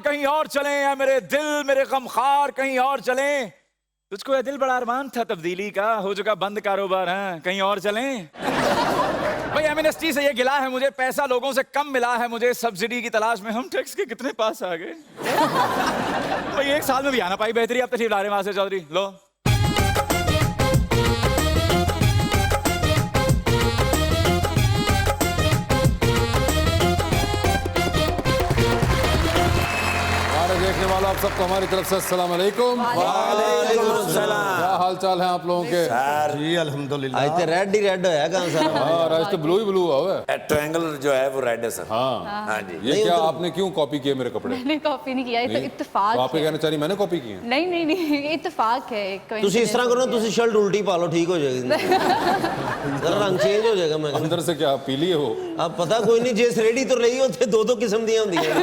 कहीं और चलें, या मेरे दिल मेरे गमखार कहीं और चलें। तुझको ये दिल बड़ा अरमान था तब्दीली का, हो चुका बंद कारोबार, है कहीं और चलें। भाई एमनेस्टी से ये गिला है मुझे, पैसा लोगों से कम मिला है मुझे, सब्सिडी की तलाश में हम टैक्स के कितने पास आ गए। भाई 1 साल में भी आना पाई बेहतरी, आप तशरीफ ला रहे हैं वहां से चौधरी, लो। देखने वालों आप सबको हमारी तरफ से अस्सलाम वालेकुम। वालेकुम अस्सलाम। क्या हाल चाल है आप लोगों के? सर जी अल्हम्दुलिल्लाह। आज तो रेड ही रेड होया कहां सर? हाँ आज तो ब्लू ही ब्लू हुआ है। ट्रायंगल जो है वो रेड है सर। हाँ हाँ जी। ये क्या आपने क्यों कॉपी किए मेरे कपड़े? मैंने कॉपी नहीं किया, ये तो इत्तेफाक तो आप है। कहना चाह रही मैंने कॉपी की है? नहीं नहीं नहीं, ये इत्तेफाक है एक। तुसी इस तरह करो, तुसी शर्ट उल्टी पा लो, ठीक हो जाएगी। जरा रंग चेंज हो जाएगा। मैं अंदर से क्या पीली है वो? अब पता कोई नहीं, जिस रेडी तो रही होते 2-2 किस्म दी होंदी है,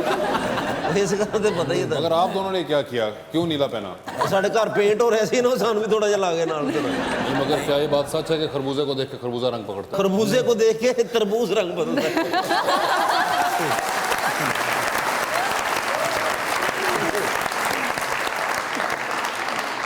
इसका तो पता ही था। अगर आप दोनों ने क्या किया, क्यों नीला पहना? साढ़े घर पेंट हो रहा सी ना, सानू भी थोड़ा जिहा ला गया नाल। नहीं, मगर क्या ये बात सच है कि खरबूजे को देख के खरबूजा रंग पकड़ता है? खरबूजे को देख के तरबूज रंग बदलता है।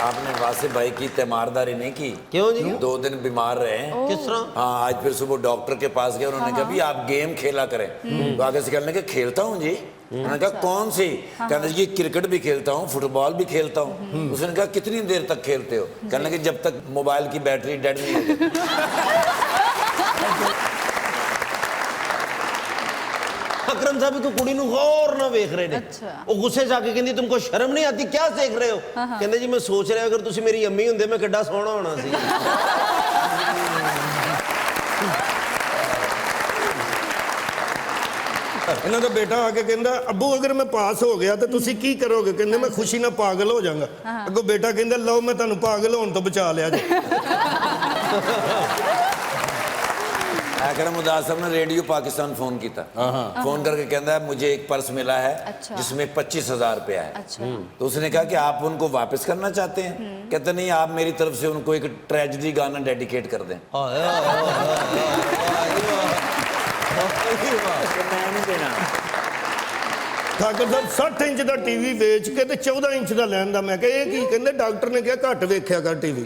आपने वासिफ भाई की तीमारदारी नहीं की? क्यों जी? 2 दिन बीमार रहे हैं। किस तरह? हाँ, आज फिर सुबह डॉक्टर के पास गए, उन्होंने कहा भी आप गेम खेला करें। तो आगे से कहने लगे खेलता हूँ जी। उन्होंने कहा कौन सी? कहने लगे क्रिकेट भी खेलता हूँ, फुटबॉल भी खेलता हूँ। उसने कहा कितनी देर तक खेलते हो? कहने लगे जब तक मोबाइल की बैटरी डेड नहीं होती। अकरम साहब को कुड़ी नूं गौर ना वेख रहे ने। वो गुस्से जाके कहंदी तुमको शर्म नहीं आती, क्या देख रहे हो? कहंदे जी मैं सोच रहा अगर तुसी मेरी अम्मी हुंदे मैं किड्डा सोहना होना सी। ਇਹਨਾਂ ਦਾ ਬੇਟਾ ਆ ਕੇ ਕਹਿੰਦਾ ਅੱਬੂ ਅਗਰ ਮੈਂ ਪਾਸ ਹੋ ਗਿਆ ਤਾਂ ਤੁਸੀਂ ਕੀ ਕਰੋਗੇ? ਕਹਿੰਦੇ ਮੈਂ ਖੁਸ਼ੀ ਨਾਲ ਪਾਗਲ ਹੋ ਜਾਵਾਂਗਾ। ਅੱਗੋਂ ਬੇਟਾ ਕਹਿੰਦਾ ਲਓ ਮੈਂ ਤੁਹਾਨੂੰ ਪਾਗਲ ਹੋਣ ਤੋਂ ਬਚਾ ਲਿਆ ਜੀ। अकरम उदास साहब ने रेडियो पाकिस्तान फोन किया, फोन करके कहता है मुझे एक पर्स मिला है जिसमें 25,000 रुपया है। तो उसने कहा कि आप उनको वापस करना चाहते हैं? कहते नहीं, आप मेरी तरफ से उनको एक ट्रेजेडी गाना डेडिकेट कर दें। ਠਾਕਰ ਸਾਹਿਬ 60 ਇੰਚ ਦਾ ਟੀਵੀ ਵੇਚ ਕੇ ਤੇ 14 ਇੰਚ ਦਾ ਲੈਣ ਦਾ। ਮੈਂ ਕਿਹਾ ਇਹ ਕੀ? ਕਹਿੰਦੇ ਡਾਕਟਰ ਨੇ ਕਿਹਾ ਘੱਟ ਵੇਖਿਆ ਕਰ ਟੀਵੀ।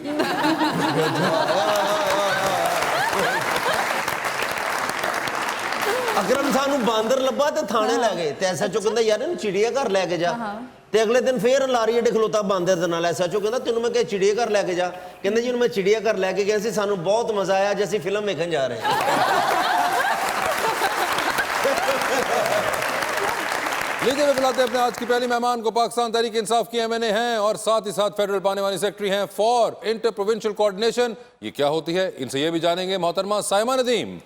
अकरम सानू बांदर लब्बा ते थाने लै गए ते एसएचओ कहंदा यार इन्हू चिड़ियाघर लैके जा। ते अगले दिन फिर लारी अड्डे खलोता बांदर दे नाल। एसएचओ कहंदा तैनू मैं क्या चिड़ियाघर लैके जा? कहंदे जी मैं चिड़ियाघर लैके गया सी, सानू बहुत मजा आया, जैसी फिल्म देखने जा रहे हैं। लीजिए बुलाते हैं अपने आज की पहली मेहमान को। पाकिस्तान तहरीक इंसाफ की एमएनए हैं और साथ ही साथ फेडरल पाने वाली सेक्रेटरी हैं फॉर इंटर प्रोविंशियल कोऑर्डिनेशन। ये क्या होती है, इनसे ये भी जानेंगे। मोहतरमा साइमा नदीम।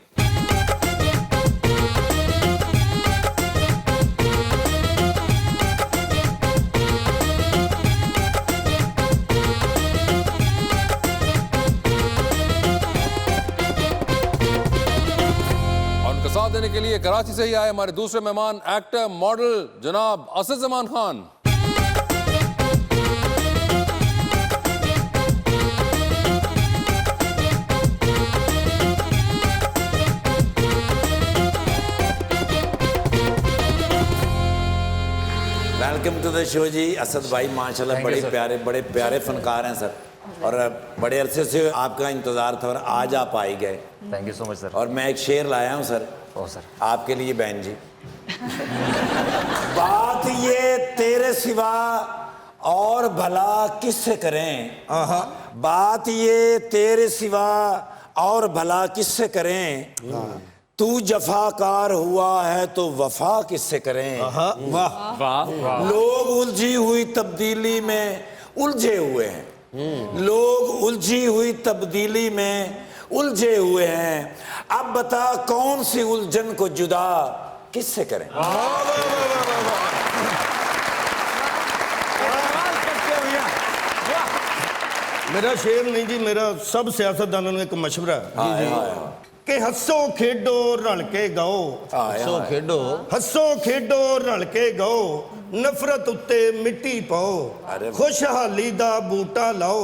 साथ देने के लिए कराची से ही आए हमारे दूसरे मेहमान एक्टर मॉडल जनाब Asad Zaman Khan. Welcome to the show जी। असद भाई माशाल्लाह बड़े प्यारे फनकार हैं सर, और बड़े अरसे से आपका इंतज़ार था और आज आप आ ही गए। Thank you so much sir. और मैं एक शेर लाया हूँ सर। ओ सर। आपके लिए बहन जी। बात ये तेरे सिवा और भला किससे करें? बात ये तेरे सिवा और भला किससे करें? तू जफाकार हुआ है तो वफा किससे करें? वाह वाह। लोग उलझी हुई तब्दीली में उलझे हुए हैं। लोग उलझी हुई तब्दीली में उलझे हुए हैं। अब बता कौन सी उलझन को जुदा किससे करें? मेरा शेर नहीं जी, मेरा सब सियासतदानों ने एक मशवरा है कि हंसो खेडो रल के गाओ। हंसो खेडो, हंसो खेडो रल के गाओ, नफरत उत्ते मिट्टी पाओ, खुशहाली दा बूटा लाओ,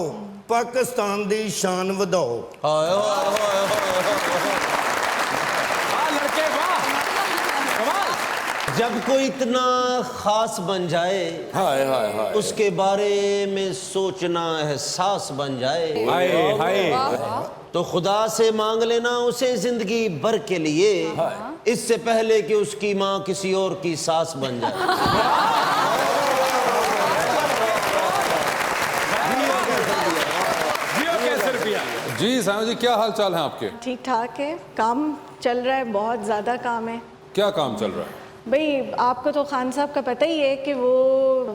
पाकिस्तान दी शान वधाओ। जब कोई इतना खास बन जाए, हाय हाय हाय, उसके बारे में सोचना एहसास बन जाए, हाय हाय तो खुदा से मांग लेना उसे जिंदगी भर के लिए, इससे पहले कि उसकी माँ किसी और की सास बन जाए। जी सायमा जी, क्या हाल चाल है आपके? ठीक ठाक है, काम चल रहा है, बहुत ज़्यादा काम है। क्या काम चल रहा है? भाई आपको तो खान साहब का पता ही है कि वो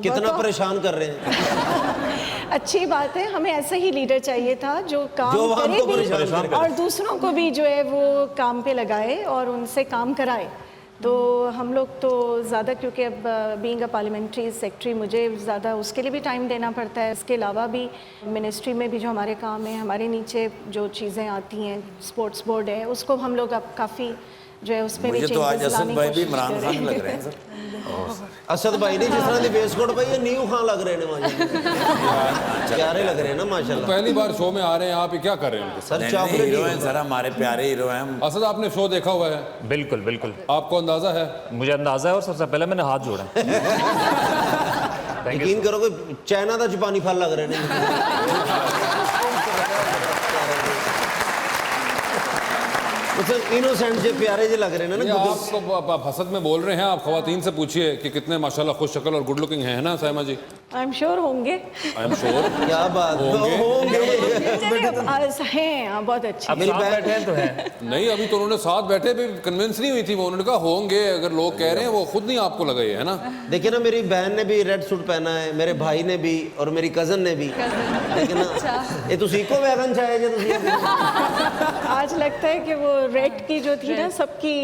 कितना परेशान कर रहे हैं। अच्छी बात है, हमें ऐसा ही लीडर चाहिए था जो काम जो करे हमको भी परेशान करे। और दूसरों को भी जो है वो काम पे लगाए और उनसे काम कराए। तो हम लोग तो ज़्यादा, क्योंकि अब बीइंग अ पार्लियामेंट्री सेक्रेटरी मुझे ज़्यादा उसके लिए भी टाइम देना पड़ता है। इसके अलावा भी मिनिस्ट्री में भी जो हमारे काम है, हमारे नीचे जो चीज़ें आती हैं, स्पोर्ट्स बोर्ड है, उसको हम लोग अब काफ़ी जो है उसमें भी मुझे तो आज changes असद लाने की भाई भी कोशिश इमरान कर खान रहे लग रहे हैं सर। असद भाई ने जिस तरह की वेस्टकोट पाई है, नींव खान लग रहे हैं माशाल्लाह। प्यारे लग रहे हैं ना माशाल्लाह। पहली बार शो में आ रहे हैं आप, ये क्या कर रहे हैं उनके साथ? सर नहीं, चॉकलेट हीरो हैं सर, हमारे प्यारे हीरो हैं हम। असद, आपने शो देखा हुआ है, बिल्कुल बिल्कुल, आपको अंदाजा है? मुझे अंदाजा है और सबसे पहले मैंने हाथ जोड़ा है। यकीन करो कि चाइना का जापानी फल लग रहे हैं। इनोसेंट से प्यारे जे लग रहे हैं ये ना। आप तो आप हसद में बोल रहे हैं, आप खवातीन से पूछिए कि कितने माशाल्लाह खुश शक्ल और गुड लुकिंग है ना सायमा जी? आई एम श्योर होंगे। I am sure. क्या बात होंगे। हैं, हाँ, बहुत अच्छे। अब मेरी साथ बहन- बैठे हैं तो है। नहीं, अभी तो उन्होंने साथ बैठे भी कन्विंस नहीं हुई थी वो, उन्होंने कहा होंगे, अगर लोग कह रहे हैं वो खुद नहीं आपको लगा, ये है ना? देखिए ना, मेरी बहन ने भी रेड सूट पहना है, मेरे भाई ने भी और मेरी कजन ने भी। लेकिन ये तो सीको वैगन चाहे जो आज लगता है कि वो रेड की जो थी ना, सबकी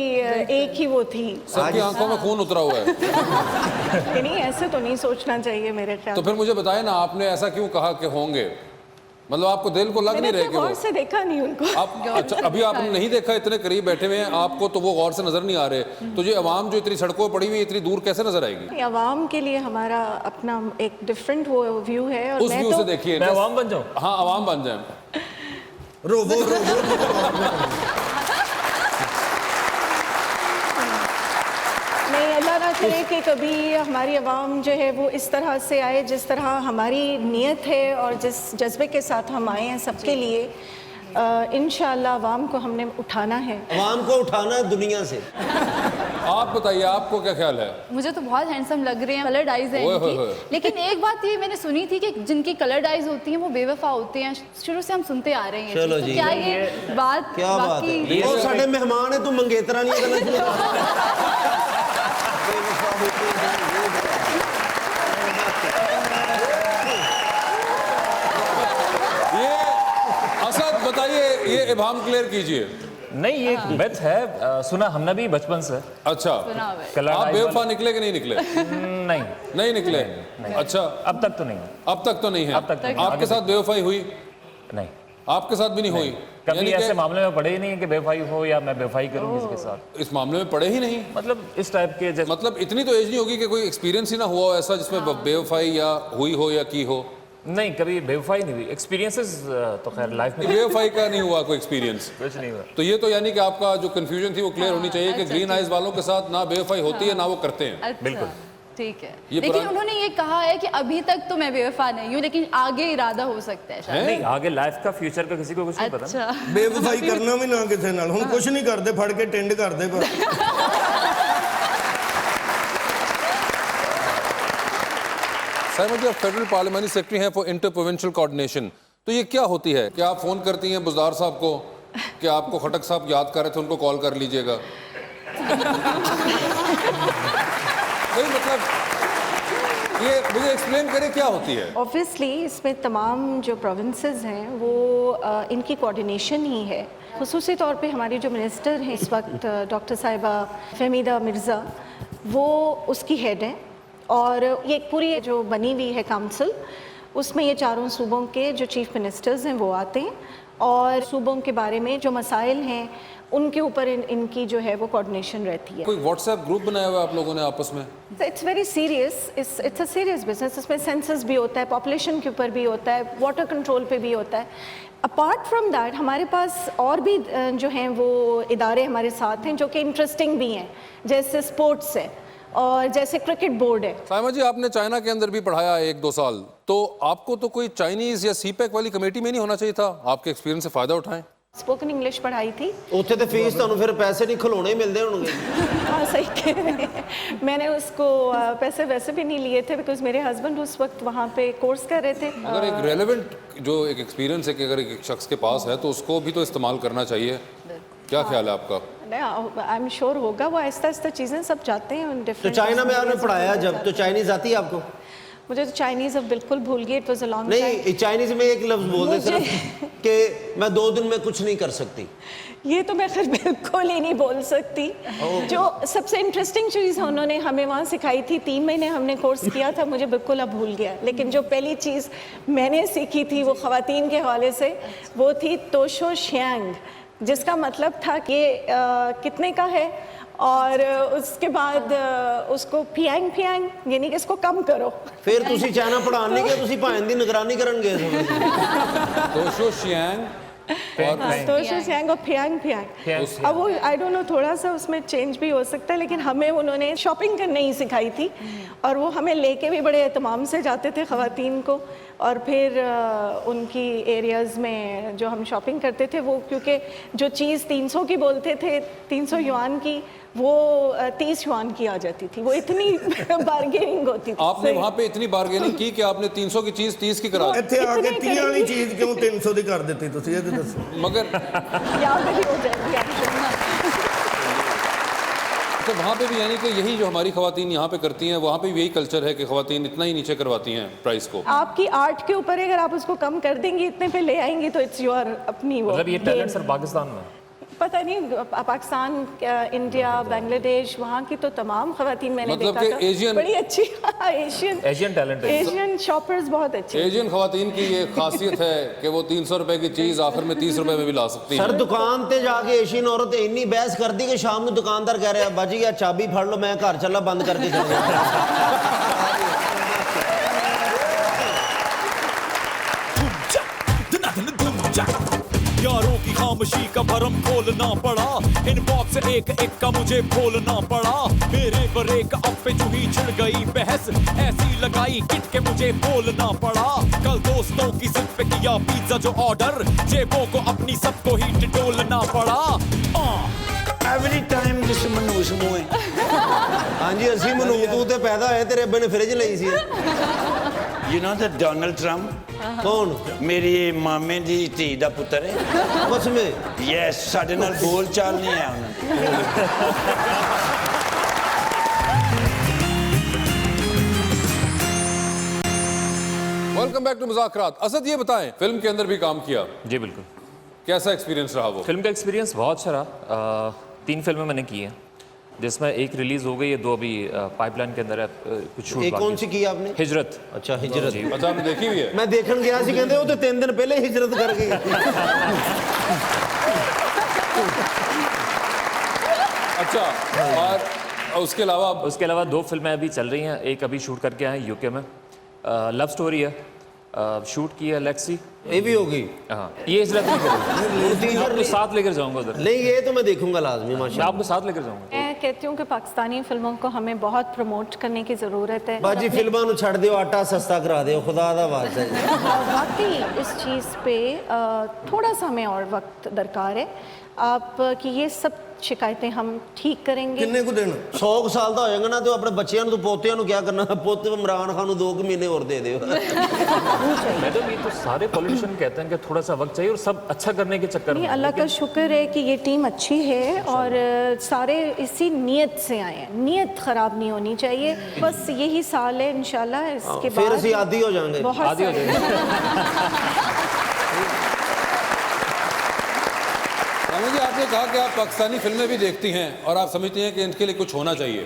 एक ही वो थी। सबकी आंखों में खून उतरा हुआ है। कि नहीं, ऐसे तो नहीं सोचना चाहिए मेरे ख्याल। तो फिर मुझे बताए ना, आपने ऐसा क्यों कहा कि होंगे? मतलब आपको दिल को लग नहीं मैंने रहे तो कि गौर वो से देखा नहीं उनको। आप? अच्छा, अभी आपने नहीं देखा, इतने करीब बैठे हुए हैं आपको, तो वो गौर से नजर नहीं आ रहे। तो ये अवाम जो इतनी सड़कों पर पड़ी हुई है, इतनी दूर कैसे नजर आएगी? अवाम के लिए हमारा अपना एक डिफरेंट वो व्यू है। और उस मैं व्यू तो से देखिए। मैं अवाम बन जाऊं? हाँ, अवाम बन जाए। रोबो नहीं, अल्लाह ना करे कि कभी हमारी आवाम जो है वो इस तरह से आए जिस तरह हमारी नीयत है और जिस जज्बे के साथ हम आए हैं सबके लिए। इंशाअल्लाह आवाम को हमने उठाना है। अवाम को उठाना है दुनिया से। आप बताइए, आपको क्या ख्याल है? मुझे तो बहुत हैंडसम लग रहे हैं, कलर्ड आइज है ओए होए इनकी। होए। लेकिन एक बात ये मैंने सुनी थी कि जिनकी कलर्ड आइज होती हैं वो बेवफा होते हैं। शुरू से हम सुनते आ रहे हैं। चलो तो जी। क्या ये बात क्या बात बाकी है? वो साढ़े मेहमान है, तू मंगेतरा नहीं करना। ये असद बताइए, ये इबाम क्लियर कीजिए। नहीं, ये मिथ है, सुना हमने भी बचपन से। अच्छा, सुना हुआ है। कलर आप आइज बेवफा वाला- निकले कि नहीं निकले? नहीं, नहीं निकले। अच्छा, अब तक तो नहीं। अब तक तो नहीं है। अब तक तो नहीं। आपके साथ बेवफाई हुई? नहीं, आपके साथ भी नहीं हुई? कभी यानी ऐसे कि मामले में पड़े ही नहीं है कि बेवफाई हो या मैं बेवफाई करूं किसी के साथ। इस मामले में पड़े ही नहीं? मतलब इस टाइप के जैसे मतलब इतनी तो एज नहीं होगी कि कोई एक्सपीरियंस ही ना हुआ हो ऐसा जिसमें बेवफाई या हुई हो या की हो? नहीं, कभी बेवफाई नहीं हुई। एक्सपीरियंसेस तो खैर लाइफ में बेवफाई का नहीं हुआ कोई एक्सपीरियंस? कुछ नहीं हुआ। तो ये तो यानी कि आपका जो कंफ्यूजन थी वो क्लियर होनी चाहिए कि अच्छा, ग्रीन आइज वालों के साथ ना बेवफाई होती है ना वो करते हैं। अच्छा, बिल्कुल। ठीक है। ये लेकिन पुराना- उन्होंने ये कहा है कि अभी तक तो मैं बेवफा नहीं हूँ, लेकिन आगे इरादा हो सकता है शायद। नहीं, आगे लाइफ का फ्यूचर का किसी को कुछ नहीं पता। अच्छा। ਬੇਵਫਾਈ ਕਰਨਾ ਵੀ ਨਾ ਕਿਸੇ ਨਾਲ ਹੁਣ ਕੁਝ ਨਹੀਂ ਕਰਦੇ ਫੜ ਕੇ ਟਿੰਡ ਕਰਦੇ ਪਰ साइमा जी, आप फेडरल पार्लियामेंट्री सेक्रेटरी हैं फॉर इंटर प्रोविंशियल कोऑर्डिनेशन, तो ये क्या होती है कि आप फोन करती हैं बुजदार साहब को कि आपको खटक साहब याद कर रहे थे, उनको कॉल कर लीजिएगा? नहीं, मतलब ये मुझे एक्सप्लेन करें क्या होती है? ऑब्वियसली इसमें तमाम जो प्रोविंसेस हैं वो इनकी कोऑर्डिनेशन ही है। खुसूसी तौर पे हमारी जो मिनिस्टर हैं इस वक्त डॉक्टर साहिबा फहमीदा मिर्ज़ा, वो उसकी हेड हैं। और ये एक पूरी जो बनी हुई है काउंसिल, उसमें ये चारों सूबों के जो चीफ मिनिस्टर्स हैं वो आते हैं और सूबों के बारे में जो मसाइल हैं उनके ऊपर इनकी जो है वो कोऑर्डिनेशन रहती है। कोई व्हाट्सएप ग्रुप बनाया हुआ है आप लोगों ने आपस में? It's very serious, it's a serious business. इसमें सेंसस भी होता है, पॉपुलेशन के ऊपर भी होता है, वाटर कंट्रोल पे भी होता है। अपार्ट फ्रॉम दैट हमारे पास और भी जो हैं वो इदारे हमारे साथ हैं जो कि इंटरेस्टिंग भी हैं, जैसे स्पोर्ट्स है। और जैसे क्रिकेट बोर्ड है। साइमा जी, आपने चाइना के अंदर भी पढ़ाया 1-2 साल, तो आपको तो कोई चाइनीज या सीपैक वाली कमेटी में नहीं होना चाहिए था? आपके एक्सपीरियंस से फायदा उठाएं। स्पोकन इंग्लिश पढ़ाई थी। ਉੱਥੇ ਤੇ ਫੀਸ ਤੁਹਾਨੂੰ ਫਿਰ ਪੈਸੇ ਨਹੀਂ ਖਲੋਣੇ ਮਿਲਦੇ ਹੋਣਗੇ। हाँ सही कह रहे हैं। मैंने उसको पैसे वैसे भी नहीं लिए थे बिकॉज मेरे हस्बैंड उस वक्त वहाँ पे कोर्स कर रहे थे। अगर एक रेलेवेंट जो एक एक्सपीरियंस है कि अगर एक शख्स के पास है तो उसको भी तो इस्तेमाल करना चाहिए। क्या ख्याल है आपका? आई एम श्योर होगा, वो आहिस्ता आहिस्ता चीज़ें सब जाते हैं उन तो डिफरेंट। चाइना में आपने पढ़ाया जब, तो चाइनीज आती है आपको? मुझे तो चाइनीज़ अब बिल्कुल भूल गई। इट वाज अ लॉन्ग नहीं, चाइनीज में एक लफ्ज बोल दे सिर्फ कि मैं 2 दिन में कुछ नहीं कर सकती। ये तो मैं खैर बिल्कुल ही नहीं बोल सकती। जो सबसे इंटरेस्टिंग चीज़ उन्होंने हमें वहाँ सिखाई थी, 3 महीने हमने कोर्स किया था, मुझे बिल्कुल अब भूल गया। लेकिन जो पहली चीज़ मैंने सीखी थी वो ख़वातीन के हवाले से, वो थी तोशो श्यांग, जिसका मतलब था कि कितने का है, और उसके बाद उसको फियांग फियांग, यानी कि इसको कम करो। फिर ਤੁਸੀਂ ਚਾइना पढ़ाने नहीं गए, ਤੁਸੀਂ ਭਾਣ ਦੀ ਨਿਗਰਾਨੀ ਕਰਨ ਗਏ ਸੀ। तोशो शियांग और तोशो श्यांग और फियांग फियांग। अब वो आई डोंट नो, थोड़ा सा उसमें चेंज भी हो सकता है, लेकिन हमें उन्होंने शॉपिंग करने ही सिखाई थी, और वो हमें लेके भी बड़े एहतमाम से जाते थे ख़वातीन को। और फिर उनकी एरियाज़ में जो हम शॉपिंग करते थे, वो क्योंकि जो चीज़ 300 की बोलते थे, 300 युआन की, वो 30 युआन की आ जाती थी। वो इतनी बार्गेनिंग होती थी। आपने वहाँ पे इतनी बार्गेनिंग की कि आपने 300 की चीज 30 की करा दी। ਇੱਥੇ ਆ ਕੇ 30 ਵਾਲੀ ਚੀਜ਼ ਕਿਉਂ 300 ਦੀ ਕਰ ਦਿੱਤੀ ਤੁਸੀਂ, ਇਹ ਤਾਂ ਦੱਸੋ। मगर याद भी हो जाएगी आपको। तो वहाँ पे भी यानी कि यही जो हमारी खवातीन यहाँ पे करती हैं, वहाँ पे भी यही कल्चर है कि खवातीन इतना ही नीचे करवाती हैं प्राइस को। आपकी आर्ट के ऊपर अगर आप उसको कम कर देंगी, इतने पे ले आएंगी, तो इट्स योर अपनी वो मतलब ये gain। टैलेंट सर पाकिस्तान में पता नहीं, पाकिस्तान, इंडिया, बांग्लादेश, वहाँ की तो तमाम खवातीन मैंने मतलब देखा कि था, एशियन- बड़ी अच्छी एशियन टैलेंट है। एशियन शॉपर्स बहुत अच्छे। एशियन खवातीन की ये खासियत है कि वो 300 रुपए की चीज आखिर में 30 रुपए में भी ला सकती सर है। दुकान ते जाके एशियन औरत ਇੰਨੀ ਬਹਿਸ ਕਰਦੀ ਕਿ ਸ਼ਾਮ ਨੂੰ ਦੁਕਾਨਦਾਰ ਕਹਿ ਰਿਹਾ ਬਾਜੀ ਆ ਚਾਬੀ ਫੜ ਲਓ, ਮੈਂ ਘਰ ਚੱਲਾ, ਬੰਦ ਕਰਕੇ ਚਲਾ ਗਿਆ। यारों की खामोशी का भरम खोलना पड़ा, इनबॉक्स से एक एक का मुझे खोलना पड़ा। मेरे ब्रेक अप पे जो ही छिड़ गई बहस, ऐसी लगाई किट के मुझे बोलना पड़ा। कल दोस्तों की जिद पे किया पिज्जा जो ऑर्डर, जेबों को अपनी सबको ही टिटोलना पड़ा। एवरी टाइम जिस मनूस मुँह ਹਾਂਜੀ, ਅਸੀਂ ਮਨੂਤੂ ਤੇ ਪੈਦਾ ਹੋਏ, ਤੇਰੇ ਅੱਬੇ ਨੇ ਫ੍ਰਿਜ ਲਈ ਸੀ। You know that Donald Trump ਕੌਣ? मेरी मामे ਦੀ ਧੀ ਦਾ ਪੁੱਤਰ ਹੈ। ਬਸ ਮੈਂ ਯੈਸ, ਸਾਡੇ ਨਾਲ ਬੋਲ ਚਾਲ ਨਹੀਂ ਹੈ ਉਹਨਾਂ ਦੀ। Welcome back to Muzakarat. Asad, ये बताएं, फिल्म के अंदर भी काम किया, जी बिल्कुल। कैसा एक्सपीरियंस रहा वो? फिल्म का एक्सपीरियंस बहुत अच्छा रहा। 3 फिल्में मैंने की हैं, जिसमें एक रिलीज हो गई है, 2 अभी पाइपलाइन के अंदर है, कुछ शूट ਇਹ बाकी ਕੌन है। ਸੀ ਕੀ आपने? हिजरत। ਅੱਛਾ, ਹਿਜਰਤ। अच्छा, आपने देखी हुई है? ਮੈਂ ਦੇਖਣ ਗਿਆ ਸੀ, ਕਹਿੰਦੇ ਉਹ ਤੇ 3 ਦਿਨ ਪਹਿਲੇ ਹਿਜਰਤ ਕਰ ਗਈ। अच्छा, और उसके अलावा उसके अलावा 2 फिल्में अभी चल रही हैं। एक अभी शूट करके आए यूके में, लव स्टोरी है, शूट की है लेक्सी। ਇਹ भी होगी। हाँ, ये हिजरत नहीं करूँगा, मैं आपको साथ लेकर जाऊँगा उधर, नहीं, ये तो मैं देखूंगा लाजमी मैं माशाल्लाह। आपको साथ लेकर जाऊँगा। मैं कहती हूँ कि पाकिस्तानी फिल्मों को हमें बहुत प्रमोट करने की ज़रूरत है। ਬਾਜੀ ਫਿਲਮਾਂ ਨੂੰ ਛੱਡ ਦਿਓ, ਆਟਾ ਸਸਤਾ ਕਰਾ ਦਿਓ, ਖੁਦਾ ਦਾ ਵਾਸਤਾ ਜੀ। वाकई इस चीज़ पे थोड़ा सा हमें और वक्त दरकार है। आप कि ये सब शिकायतें हम ठीक करेंगे। ਕਿੰਨੇ ਕੁ ਦਿਨ? 100 ਸਾਲ ਦਾ ਹੋ ਜਾਏਗਾ ਨਾ, ਤੇ ਆਪਣੇ ਬੱਚਿਆਂ ਨੂੰ, ਪੋਤਿਆਂ ਨੂੰ ਕੀ ਕਰਨਾ? ਪੁੱਤ ਇਮਰਾਨ ਖਾਨ ਨੂੰ 2 ਮਹੀਨੇ ਹੋਰ ਦੇ ਦਿਓ। मैडम, ये तो सारे पॉलिटिशियन कहते हैं कि थोड़ा सा वक्त चाहिए, और सब अच्छा करने के चक्कर नहीं, में। अल्लाह का शुक्र है कि ये टीम अच्छी है, और सारे इसी नीयत से आए हैं। नीयत ख़राब नहीं होनी चाहिए। बस यही साल है, इंशाल्लाह इसके फिर बाद ਅਸੀਂ ਆਦੀ ਹੋ ਜਾਾਂਗੇ। बहुत आदि हो सारे- जाएगा। रामा जी, आपने कहा कि आप पाकिस्तानी फिल्में भी देखती हैं और आप समझती हैं कि इनके लिए कुछ होना चाहिए,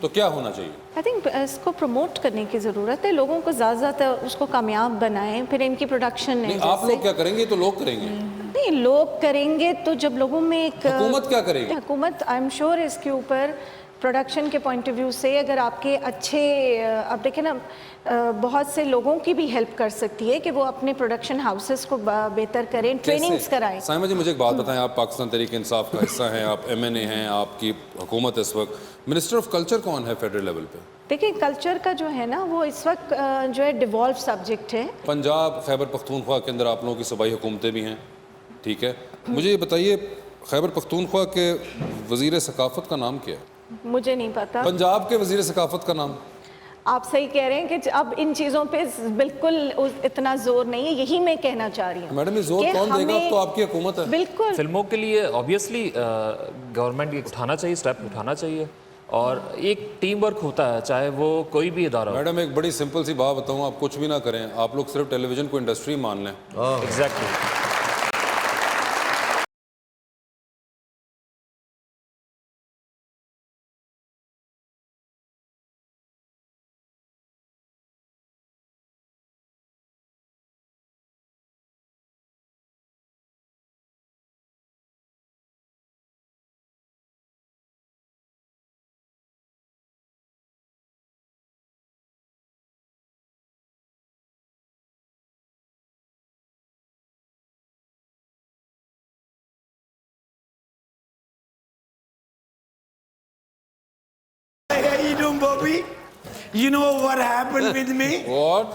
तो क्या होना चाहिए? आई थिंक इसको प्रमोट करने की ज़रूरत है। लोगों को ज़्यादा उसको कामयाब बनाएं, फिर इनकी प्रोडक्शन है। नहीं, आप लोग क्या करेंगे तो लोग करेंगे। नहीं, लोग करेंगे तो जब लोगों में एक हुकूमत क्या करेगी? हुकूमत आई एम श्योर इसके ऊपर प्रोडक्शन के पॉइंट ऑफ व्यू से अगर आपके अच्छे आप देखें ना बहुत से लोगों की भी हेल्प कर सकती है कि वो अपने प्रोडक्शन हाउसेस को बेहतर करें, ट्रेनिंग्स कराएं। साइमा जी मुझे एक बात बताएं, आप पाकिस्तान तहरीक इंसाफ का हिस्सा हैं, आप MNA हैं, आपकी हुकूमत इस वक्त, मिनिस्टर ऑफ कल्चर कौन है फेडरल लेवल पे? देखिए कल्चर का जो है ना वो इस वक्त जो है डिवॉल्व सब्जेक्ट है। पंजाब खैबर पख्तूनख्वा के अंदर आप लोगों की सूबाई हुकूमतें भी हैं, ठीक है, मुझे ये बताइए खैबर पख्तूनख्वा के वजीर सकाफत का नाम क्या है? मुझे नहीं पता। पंजाब के वजीर सकाफत का नाम? आप सही कह रहे हैं कि अब इन चीज़ों पे बिल्कुल इतना जोर नहीं है, यही मैं कहना चाह रही हूँ। मैडम ये जोर कौन देगा? अब तो आपकी हुकूमत है। बिल्कुल फिल्मों के लिए ऑब्वियसली गवर्नमेंट उठाना चाहिए, स्टेप उठाना चाहिए, और एक टीम वर्क होता है चाहे वो कोई भी इदारा हो। मैडम एक बड़ी सिंपल सी बात बताऊँ, आप कुछ भी ना करें, आप लोग सिर्फ टेलीविजन को इंडस्ट्री मान लें। Exactly. How you doing, Bobby? You know what happened with me? What?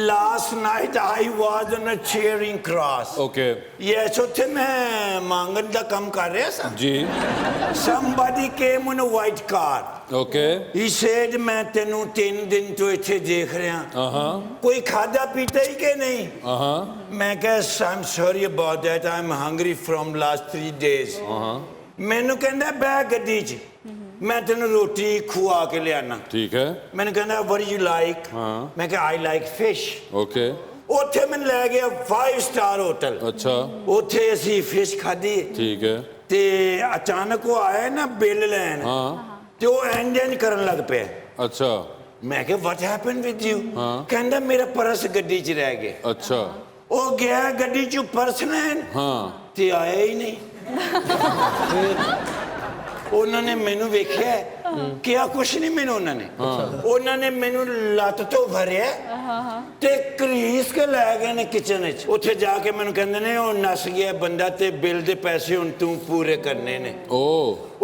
Last night I was on a Charing Cross. Okay. Yes, ਉੱਥੇ ਮੈਂ ਮੰਗਣ ਦਾ ਕੰਮ ਕਰ ਰਿਹਾ ਸਾਂ. जी. Somebody came on a white car. Okay. He said ਮੈਂ ਤੈਨੂੰ 3 ਦਿਨ ਤੋਂ ਇੱਥੇ ਦੇਖ ਰਿਹਾ. ਕੋਈ ਖਾਦਾ ਪੀਤਾ ਹੀ ਕਿ ਨਹੀਂ? ਮੈਂ ਕਿਹਾ I'm sorry about that. I'm hungry from last 3 days. ਮੈਨੂੰ ਕਹਿੰਦਾ ਬੈ ਗੱਡੀ 'ਚ ਮੈਂ ਤੈਨੂੰ ਰੋਟੀ ਖਵਾ ਕੇ ਲਿਆਣਾ। ठीक है. ਮੈਨੂੰ ਕਹਿੰਦਾ what do you like? ਮੈਂ ਕਿਹਾ I like fish. Okay. ਉੱਥੇ ਮੈਨੂੰ ਲੈ ਗਿਆ 5 ਸਟਾਰ ਹੋਟਲ। अच्छा. ਉੱਥੇ ਅਸੀਂ ਫਿਸ਼ ਖਾਧੀ। ठीक है. ਤੇ ਅਚਾਨਕ ਉਹ ਆਇਆ ਨਾ ਬਿੱਲ ਲੈਣ। ਤੇ ਉਹ ਇੰਜ ਕਰਨ ਲੱਗ ਪਿਆ। अच्छा. ਮੈਂ ਕਿਹਾ what happened with you? ਕਹਿੰਦਾ ਮੇਰਾ ਪਰਸ ਗੱਡੀ 'ਚ ਰਹਿ ਗਿਆ। अच्छा. ਉਹ ਗਿਆ ਗੱਡੀ 'ਚ ਪਰਸ ਲੈਣ। ਤੇ ਆਇਆ ਹੀ ਨਹੀਂ। ਉਹਨਾਂ ਨੇ ਮੈਨੂੰ ਵੇਖਿਆ ਕਿਹਾ ਕੁਛ ਨਹੀਂ ਮੈਨੂੰ ਉਹਨਾਂ ਨੇ ਮੈਨੂੰ ਲੱਤ ਤੋਂ ਭਰਿਆ ਤੇ ਘਰੀਸ ਕੇ ਲੈ ਗਏ ਨੇ ਕਿਚਨ ਵਿੱਚ। ਉੱਥੇ ਜਾ ਕੇ ਮੈਨੂੰ ਕਹਿੰਦੇ ਨੇ ਉਹ ਨਸ ਗਿਆ ਬੰਦਾ ਤੇ ਬਿੱਲ ਦੇ ਪੈਸੇ ਹੁਣ ਤੂੰ ਪੂਰੇ ਕਰਨੇ ਨੇ।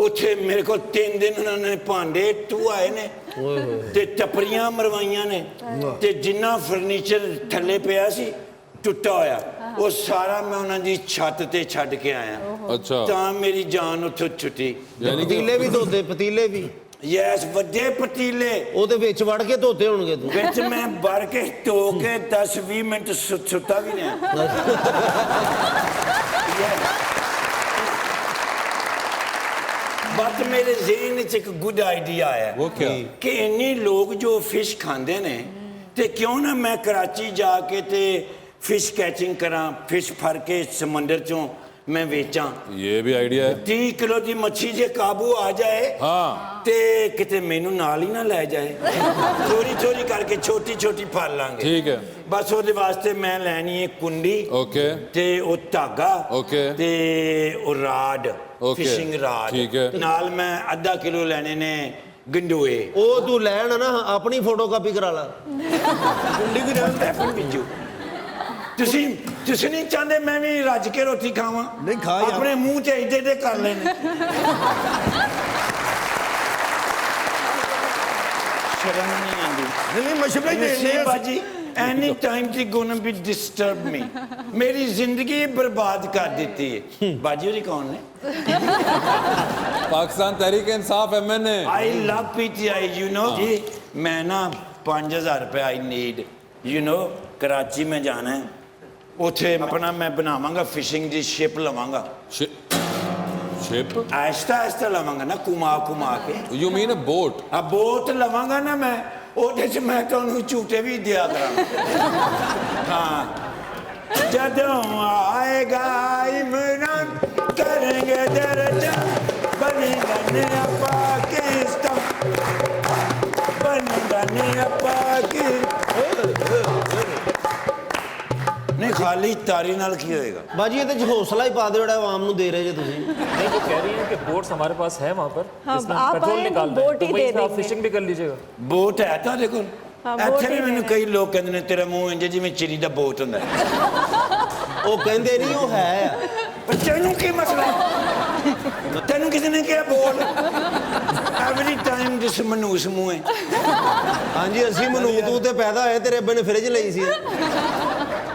ਉੱਥੇ ਮੇਰੇ ਕੋਲ 3 ਦਿਨ ਉਹਨਾਂ ਨੇ ਭਾਂਡੇ ਧੁਆਏ ਨੇ ਤੇ ਟੱਪਰੀਆਂ ਮਰਵਾਈਆਂ ਨੇ ਤੇ ਜਿੰਨਾ ਫਰਨੀਚਰ ਥੱਲੇ ਪਿਆ ਸੀ ਟੁੱਟਾ ਹੋਇਆ ਉਹ ਸਾਰਾ ਮੈਂ ਉਹਨਾਂ ਦੀ ਛੱਤ ਤੇ ਛੱਡ ਕੇ ਆਇਆ। अच्छा. ਤਾਂ ਮੇਰੀ ਜਾਨ ਉੱਥੋਂ ਛੁੱਟੀ। ਪਤੀਲੇ ਵੀ ਧੋਤੇ, ਪਤੀਲੇ ਵੀ? ਯੈਸ, ਵੱਡੇ ਪਤੀਲੇ ਉਹਦੇ ਵਿੱਚ ਵੜ ਕੇ ਧੋਤੇ ਹੋਣਗੇ ਤੂੰ? ਵਿੱਚ ਮੈਂ ਵੜ ਕੇ ਧੋ ਕੇ 10-20 ਮਿੰਟ ਸੁੱਤਾ ਵੀ ਨਹੀਂ। ਬਟ ਮੇਰੇ ਜ਼ਿਹਨ 'ਚ ਇੱਕ ਗੁੱਡ ਆਈਡੀਆ ਆਇਆ। वो क्या? ਕਿ ਇੰਨੇ ਲੋਕ ਜੋ ਫਿਸ਼ ਖਾਂਦੇ ਨੇ ਤੇ ਕਿਉਂ ਨਾ ਮੈਂ ਕਰਾਚੀ ਜਾ ਕੇ ਤੇ ਫਿਸ਼ ਕੈਚਿੰਗ ਕਰਾਂ, ਫਿਸ਼ ਫੜ ਕੇ ਸਮੁੰਦਰ 'ਚੋਂ मैं बेचा। ये भी आइडिया है। 30 किलो की मच्छी जे काबू आ जाए ते किते मैनू नाल ही ना ले जाए। चोरी चोरी करके छोटी छोटी फड़ लांगे। ठीक है। बस ਉਹਦੇ ਵਾਸਤੇ मैं ਲੈਣੀ है कुंडी। ओके। ते ਉਹ धागा। ओके। ते ਉਹ राड। Fishing rod. ठीक है। नाल मैं आधा किलो लेने ने गंडोए। ਉਹ ਤੂੰ ਲੈਣ ਨਾ ਆਪਣੀ ਫੋਟੋ ਕਾਪੀ ਕਰਾ ਲਾ। ਕੁੰਡੀ ਵੀ ਰਹਿੰਦਾ ਹੈ ਬਿੱਜੂ। ਤੁਸੀਂ ਨਹੀਂ ਚਾਹੁੰਦੇ ਮੈਂ ਵੀ ਰੱਜ ਕੇ ਰੋਟੀ ਖਾਵਾਂ? ਨਹੀਂ ਖਾ ਯਾਰ। ਆਪਣੇ ਮੂੰਹ 'ਚ ਏਡੇ ਕਰ ਲੈਣੇ। ਸ਼ਰਮ ਨਹੀਂ ਆਉਂਦੀ। ਨਹੀਂ ਮਸ਼ਵਰਾ ਹੀ ਦੇਣੇ ਆ ਬਾਜੀ ਐਨੀ ਟਾਈਮ ਦੀ ਗੋਨਾ ਵੀ ਡਿਸਟਰਬ ਮੀ। ਮੇਰੀ ਜ਼ਿੰਦਗੀ ਬਰਬਾਦ ਕਰ ਦਿੱਤੀ ਹੈ। ਬਾਜੀ ਹੋਰੀ ਕੌਣ ਨੇ? Pakistan Tehreek Insaf MNA। I love PTI, you know। जी मैं ना 5000 रुपये I need, you know। Karachi में जाना है, ਉੱਥੇ ਆਪਣਾ ਮੈਂ ਬਣਾਵਾਂਗਾ ਫਿਸ਼ਿੰਗ ਦੀ ਸ਼ਿਪ ਲਵਾਂਗਾ। शिप? ਆਹਿਸਤਾ ਆਹਿਸਤਾ ਲਵਾਂਗਾ ਨਾ, ਘੁਮਾ ਕੇ। You mean a boat? ਆ ਬੋਟ ਲਵਾਂਗਾ ਨਾ ਮੈਂ, ਉਹਦੇ 'ਚ ਮੈਂ ਤੁਹਾਨੂੰ ਝੂਟੇ ਵੀ ਦਿਆ ਕਰਾਂਗਾ। ਹਾਂ ਜਦੋਂ ਆਏਗਾ ਇਮਰਾਨ ਕਰਾਂਗੇ ਦਰਜਾ ਬਣੇਗਾ ਨया पाकिस्तान ਬਣੇਗਾ नया पाकिस्तान। नहीं ਖਾਲੀ ਤਾਰੀ ਨਾਲ ਕੀ ਹੋਏਗਾ? ਬਾਜੀ ਇਹਦੇ ਚ ਹੌਸਲਾ ਹੀ ਪਾ ਦਿਓ ਜਿਹੜਾ आवाम ਨੂੰ ਦੇ ਰਹੇ ਜੇ ਤੁਸੀਂ। नहीं वो कह रही है कि बोट्स हमारे पास है वहाँ पर, हाँ, जिसमें आप पेट्रोल आए, हम निकाल रहे हैं, बोट तो ही वहीं दे से आप देंगे। फिशिंग भी कर लीजिएगा। ਬੋਟ ਹੈ ਤੁਹਾਡੇ ਕੋਲ? ਹਾਂ, ਬੋਟ ਇੱਥੇ ਹੀ ਵੀ ਮੈਨੂੰ ਹੈ। ਕਈ ਲੋਕ ਕਹਿੰਦੇ ਨੇ ਤੇਰਾ ਮੂੰਹ ਇੰਜ ਜਿਵੇਂ ਚਿੜੀ ਦਾ ਬੋਟ ਹੁੰਦਾ ਹੈ। ਉਹ ਕਹਿੰਦੇ ਨਹੀਂ, ਉਹ ਹੈ ਆ। ਪਰ ਤੈਨੂੰ ਕੀ ਮਸਲਾ? ਤੈਨੂੰ ਕਿਸੇ ਨੇ ਕਿਹਾ ਬੋਟ? ਐਵਰੀ ਟਾਈਮ ਜਿਸ ਮਨੂਸ ਮੂੰਹ ਹੈ। ਹਾਂਜੀ, ਅਸੀਂ ਮਨੂਤੂ ਤੇ ਪੈਦਾ ਹੋਏ, ਤੇਰੇ ਅੱਬੇ ਨੇ ਫ੍ਰਿਜ ਲਈ ਸੀ।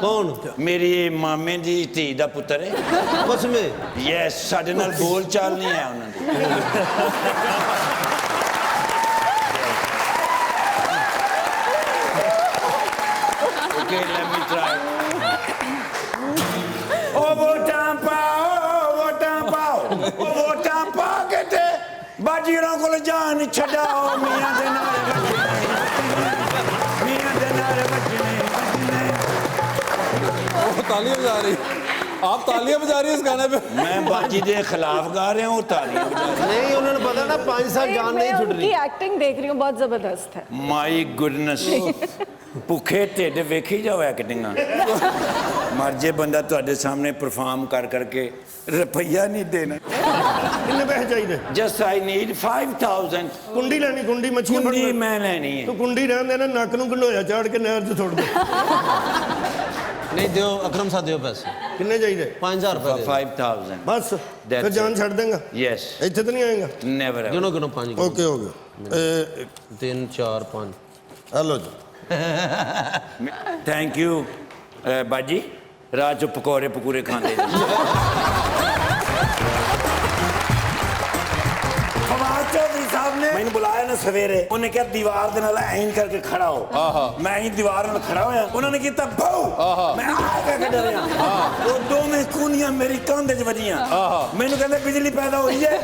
ਕੌਣ? ਮੇਰੀ ਮਾਮੇ ਦੀ ਧੀ ਦਾ ਪੁੱਤਰ ਹੈ। ਕਸਮੇ? ਯੈਸ, ਸਾਡੇ ਨਾਲ ਬੋਲ ਚਾਲ ਨਹੀਂ ਹੈ ਉਹਨਾਂ ਦੀ। Okay, let me try. ਉਹ ਵੋਟਾਂ ਪਾ ਕੇ ਤੇ ਬਾਜੀਆਂ ਕੋਲ ਜਾਨ ਛਡਾਓ, ਮੀਆਂ ਦੇ ਨਾਲ ਵੱਜਣੇ। वो तालियां बजा रही, आप तालियां बजा रही है इस गाने पे। ਮੈਂ ਬਾਜੀ ਦੇ ਖਿਲਾਫ ਗਾ ਰਿਹਾ ਹੂੰ, ਤਾਲੀਆਂ ਬਜਾ ਰਿਹਾ। ਨਹੀਂ, ਉਹਨਾਂ ਨੂੰ ਪਤਾ ਨਾ 5 साल जान नहीं छुट उनकी रही। एक्टिंग देख रही हूँ, बहुत जबरदस्त है। ਮਾਈ ਗੁੱਡਨੈਸ, ਭੁੱਖੇ ਢਿੱਡ ਵੇਖੀ ਜਾਓ ਐਕਟਿੰਗਾਂ। ਮਰ ਜੇ ਬੰਦਾ ਤੁਹਾਡੇ ਸਾਹਮਣੇ ਪਰਫਾਰਮ ਕਰ ਕਰਕੇ ਰੁਪਈਆ ਨਹੀਂ ਦੇਣਾ। ਕਿੰਨੇ ਪੈਸੇ ਚਾਹੀਦੇ? Just I need 5000। ਕੁੰਡੀ ਲੈਣੀ, ਕੁੰਡੀ ਮੱਛੀਆਂ ਕੁੰਡੀ ਫੜਨੀ। ਮੈਂ ਲੈਣੀ ਹੈ। ਤੂੰ ਕੁੰਡੀ ਰਹਿੰਦੇ ਨਾ, ਨੱਕ ਨੂੰ ਗੰਢੋਇਆ ਚਾੜ ਕੇ ਨਹਿਰ 'ਚ ਸੁੱਟ ਦੇ। ਨਹੀਂ ਦਿਓ ਅਕਰਮ ਸਾਹਿਬ, ਦਿਓ ਪੈਸੇ। ਕਿੰਨੇ ਚਾਹੀਦੇ? 5000 ਰੁਪਏ ਦੇ। 5000। ਬਸ ਫਿਰ ਜਾਨ ਛੱਡ ਦੇਂਗਾ? ਯੈਸ, ਇੱਥੇ ਤਾਂ ਨਹੀਂ ਆਏਗਾ? ਨੈਵਰ। ਗਿਣੋ ਗਿਣੋ 5। ਓਕੇ ਹੋ ਗਿਆ। 3 4 5। ਹਲੋ ਜੀ। ਥੈਂਕ ਯੂ ਬਾਜੀ। ਰਾਤ 'ਚ ਪਕੌੜੇ ਪਕੂੜੇ ਖਾਂਦੇ ਨੇ। ਫਵਾਦ ਚੌਧਰੀ ਸਾਹਿਬ ਨੇ ਮੈਨੂੰ ਬੁਲਾਇਆ ਨਾ ਸਵੇਰੇ, ਉਹਨੇ ਕਿਹਾ ਦੀਵਾਰ ਦੇ ਨਾਲ ਐਂ ਕਰਕੇ ਖੜਾ ਹੋ। ਮੈਂ ਹੀ ਦੀਵਾਰ ਨਾਲ ਖੜਾ ਹੋਇਆ, ਉਹਨਾਂ ਨੇ ਕੀਤਾ ਭਾਉ, ਮੈਂ ਆ ਕੇ ਡਰਿਆ। ਉਹ ਦੋਵੇਂ ਕੂਨੀਆਂ ਮੇਰੀ ਕੰਧ 'ਚ ਵੱਜੀਆਂ। ਮੈਨੂੰ ਕਹਿੰਦੇ ਬਿਜਲੀ ਪੈਦਾ ਹੋਈ ਹੈ।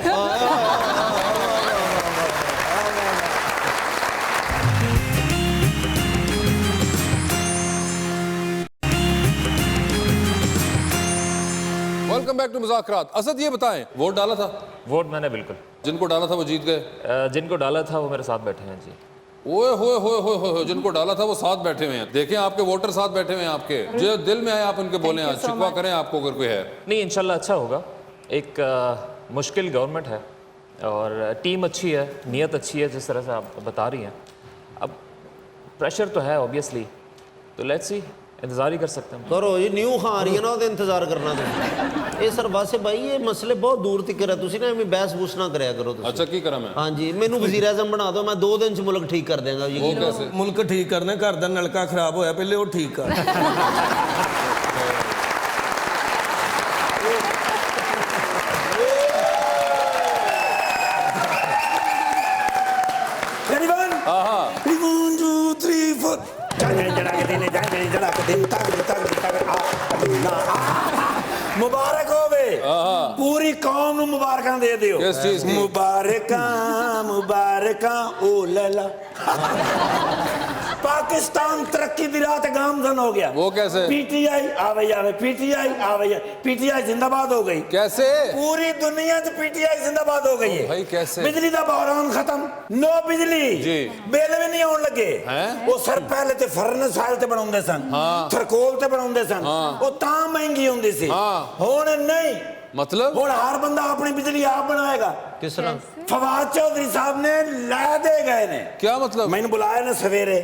Welcome back to Muzakarat. Asad ये बताएं, वोट डाला था? वोट मैंने बिल्कुल, जिनको डाला था वो जीत गए? जिनको डाला था वो मेरे साथ बैठे हैं जी। ओए होए होए होए होए, जिनको डाला था वो साथ बैठे हुए हैं। देखें आपके वोटर साथ बैठे हुए हैं आपके, जो दिल में आए आप उनके बोले, आज शिकवा करें आपको अगर कोई है। नहीं, इंशाल्लाह अच्छा होगा। एक मुश्किल गवर्नमेंट है और टीम अच्छी है, नीयत अच्छी है, जिस तरह से आप बता रही हैं। अब प्रेशर तो है ऑब्वियसली, तो लेट्स सी, इंतज़ार ही कर सकते हैं। ਕਰੋ ਜੀ, ਨਿਊ ਖਾਂ ਆ ਰਹੀ ਹੈ ਨਾ, ਉਹਦੇ ਇੰਤਜ਼ਾਰ ਕਰਨਾ ਤੁਸੀਂ। ਇਹ ਸਰਵਾਸੇ ਭਾਈ, ਇਹ ਮਸਲੇ ਬਹੁਤ ਦੂਰ ਤੱਕ ਹੈ। ਤੁਸੀਂ ਨਾ ਐਵੇਂ ਬਹਿਸ ਬੂਸ ਨਾ ਕਰਿਆ ਕਰੋ ਤੁਸੀਂ। अच्छा की करा मैं? ਹਾਂਜੀ, ਮੈਨੂੰ ਵਜ਼ੀਰ ਆਜ਼ਮ ਬਣਾ ਦਿਓ, ਮੈਂ 2 ਦਿਨ ਚ ਮੁਲਕ ਠੀਕ ਕਰ ਦਿਆਂਗਾ ਜੀ। वो कैसे? ਮੁਲਕ ਠੀਕ ਕਰਨਾ, ਘਰ ਦਾ ਨਲਕਾ ਖਰਾਬ ਹੋਇਆ, ਪਹਿਲੇ ਉਹ ਠੀਕ ਕਰ। Anyone? 1 2 3 4 ਮੁਬਾਰਕ ਹੋਵੇ। ਪੂਰੀ ਕੌਮ ਨੂੰ ਮੁਬਾਰਕਾਂ ਦੇ ਦਿਓ। किस चीज की? ਮੁਬਾਰਕਾਂ ਮੁਬਾਰਕਾਂ ਓ ਲੈਲਾ। पाकिस्तान तरक्की की रात गामजन हो गया। वो कैसे? पीटीआई आवे पीटीआई आवे, पीटीआई जिंदाबाद हो गई। कैसे? पूरी दुनिया च पीटीआई जिंदाबाद हो गई है। भाई कैसे? बिजली का बहरान खत्म, नो बिजली जी। बिल भी नहीं आने लगे। हैं? वो सर पहले ते फर्नेस हाल ते बनाउंदे सन, थरकोल ते बनाउंदे सन, वो तां महंगी हुंदी सी। हुण नहीं, मतलब? हुण हर बंदा अपनी बिजली आप बनाएगा। किस तरह? फवाद चौधरी साहब ने लै दे गए ने। क्या मतलब? मैंने बुलाया ना सवेरे,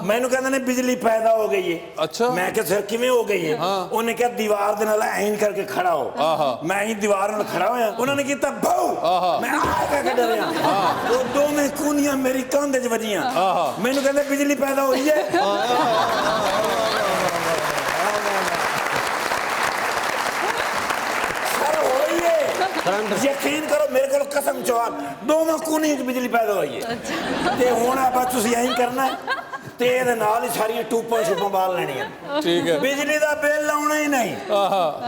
मैंने कहते ने बिजली पैदा हो गई है। अच्छा। मैं क्या सर किवें हो गई है? उन्हें क्या दीवार दे नाल ऐं करके खड़ा हो। मैं ही दीवार नाल खड़ा होया, उन्होंने कीता भाऊ, मैं आ के डरिया। वो दोवें कूनियां मेरी कंध च वजियां। मैंने कहते बिजली पैदा हुई है। सर होई है, यकीन करो मेरे को कसम चौहान, दोवें कूनी च बिजली पैदा हुई है। ते हुण आप तुसीं ऐं करना है ते ਇਹਦੇ ਨਾਲ ਹੀ ਸਾਰੀਆਂ ਟੂਪਾਂ ਛੁਪਾਂ ਬਾਲ ਲੈਣੀਆਂ। ठीक है। ਬਿਜਲੀ ਦਾ ਬਿੱਲ ਆਉਣਾ ਹੀ ਨਹੀਂ।